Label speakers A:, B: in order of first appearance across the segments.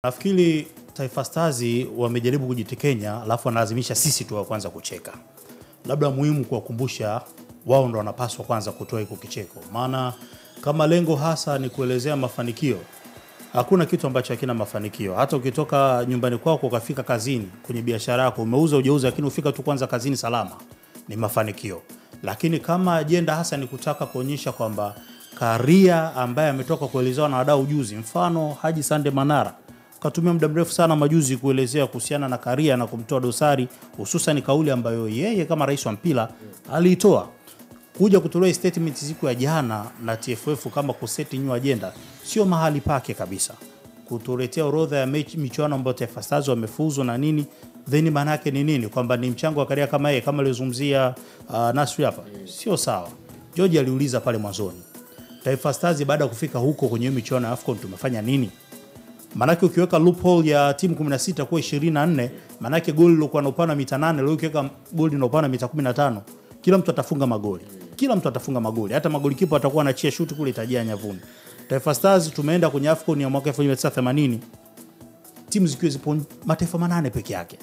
A: Nafikiri Taifa Stars wamejaribu kujitekenya alafu wanalazimisha sisi tu wa kwanza kucheka. Labda muhimu kuwakumbusha wao ndo wanapaswa kwanza kutoa iko kicheko. Maana kama lengo hasa ni kuelezea mafanikio, hakuna kitu ambacho hakina mafanikio. Hata ukitoka nyumbani kwako ukafika kazini, kwenye biashara yako umeuza hujauza, lakini ufika tu kwanza kazini salama, ni mafanikio. Lakini kama ajenda hasa ni kutaka kuonyesha kwamba Karia ambaye ametoka kuelezewa na wadau juzi, mfano Haji Sande Manara katumia muda mrefu sana majuzi kuelezea kuhusiana na Karia na kumtoa dosari, hususan kauli ambayo yeye kama rais wa mpira aliitoa. Kuja kutolewa statement siku ya jana na TFF kama kuseti new agenda sio mahali pake kabisa. Kutuletea orodha ya michuano ambayo Taifa Stars wamefuzu na nini, then maana yake ni nini? Kwamba ni mchango wa Karia kama yeye, kama alizungumzia Nasri hapa, sio sawa. George aliuliza pale mwanzoni, Taifa Stars baada ya kufika huko kwenye michuano ya AFCON tumefanya nini? Manake ukiweka loophole ya timu 16 kwa 24, manake goli lilokuwa na upana mita 8 leo ukiweka goli na upana mita 15, kila mtu atafunga magoli. Kila mtu atafunga magoli. Hata magoli kipa atakuwa anachia shoot kule itajia nyavuni. Taifa Stars tumeenda kwenye AFCON ya mwaka 1980. Timu zikiwa zipo mataifa 8 peke yake.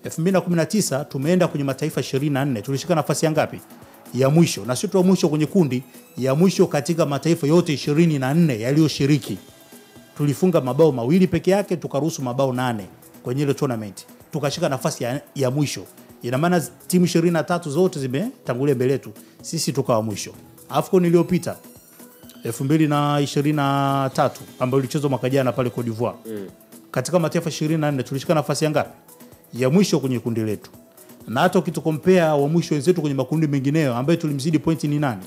A: 2019 tumeenda kwenye mataifa 24. Tulishika nafasi ya ngapi? Ya mwisho. Na sio tu mwisho kwenye kundi, ya mwisho katika mataifa yote 24 yaliyoshiriki. Tulifunga mabao mawili peke yake, tukaruhusu mabao 8 kwenye ile tournament. Tukashika nafasi ya mwisho. Ina maana timu 23 zote zimetangulia mbele yetu. Sisi tukawa mwisho. AFCON iliyopita 2023 ambayo ilichezwa mwaka jana pale Cote d'Ivoire. Katika mataifa 24 tulishika nafasi ya ngapi? Ya mwisho kwenye kundi letu. Na hata ukitukompea wa mwisho wenzetu kwenye makundi mengineyo ambaye tulimzidi pointi ni nani?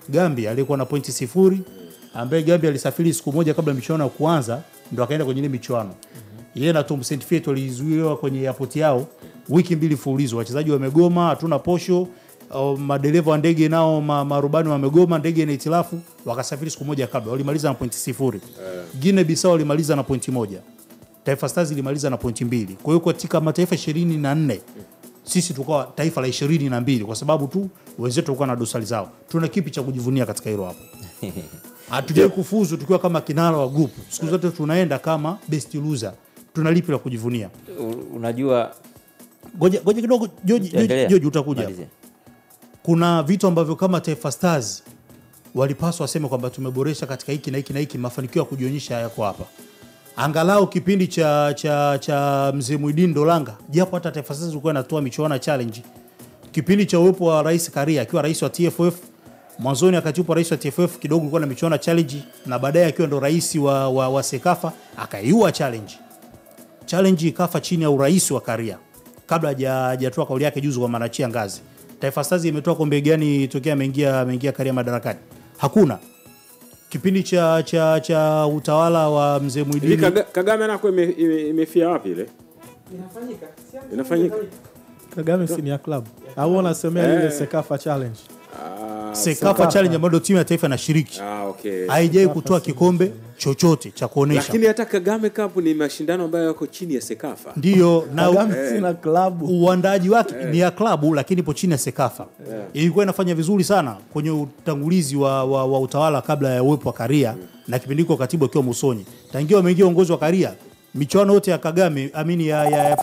A: Gambia alikuwa na pointi 0, ambaye Gambia alisafiri siku moja kabla michuano kuanza ndo akaenda kwenye ile michuano. Yeye na Tom Saint Fiet walizuiwa kwenye airport yao wiki 2 mfululizo. Wachezaji wamegoma, hatuna posho, madereva wa ndege nao marubani wamegoma, ndege ina hitilafu, wakasafiri siku moja kabla. Walimaliza na pointi 0. Guinea Bissau walimaliza na pointi 1. Taifa Stars ilimaliza na pointi 2. Kwa hiyo katika mataifa 24 sisi tukawa taifa la 22 kwa sababu tu wenzetu walikuwa na dosari zao. Tuna kipi cha kujivunia katika hilo hapo? Hatujai kufuzu tukiwa kama kinara wa group. Siku zote tunaenda kama best loser. Tuna lipi la kujivunia?
B: Unajua
A: Goja kidogo George utakuja. Kuna vitu ambavyo kama Taifa Stars walipaswa waseme kwamba tumeboresha katika hiki na hiki na hiki, mafanikio ya kujionyesha yako hapa. Angalau kipindi cha Mzee Muidin Dolanga, japo hata Taifa Stars ilikuwa inatoa michuano challenge. Kipindi cha uwepo wa Rais Karia akiwa rais wa TFF, mwanzoni akatupa rais wa TFF kidogo kulikuwa na michuano challenge, na baadaye akiwa ndo rais wa Sekafa akaiua challenge. Challenge ikafa chini ya urais wa Karia kabla hajatoa kauli yake juzi kwa manachia ngazi. Taifa Stars imetoa kombe gani tokea ameingia Karia madarakani? Hakuna. Kipindi cha utawala wa Mzee Muidini,
C: Kagame nako imefia wapi ile? Inafanyika.
D: Kagame si ni ya club. Au unasemea ile Sekafa challenge?
A: Sekafa challenge ambayo timu ya taifa inashiriki.
C: Okay.
A: Haijai kutoa kikombe chochote cha kuonesha.
C: Lakini hata Kagame Cup ni mashindano ambayo yako chini ya Sekafa.
A: Ndio, na
D: Kagame si na club.
A: Uandaji wake ni ya klabu lakini ipo chini ya Sekafa. Ilikuwa inafanya vizuri sana kwenye utangulizi wa utawala kabla ya uwepo wa Karia na kipindi kwa katibu akiwa Musonyi. Tangia wameingia uongozi wa Karia, michuano yote ya Kagame ya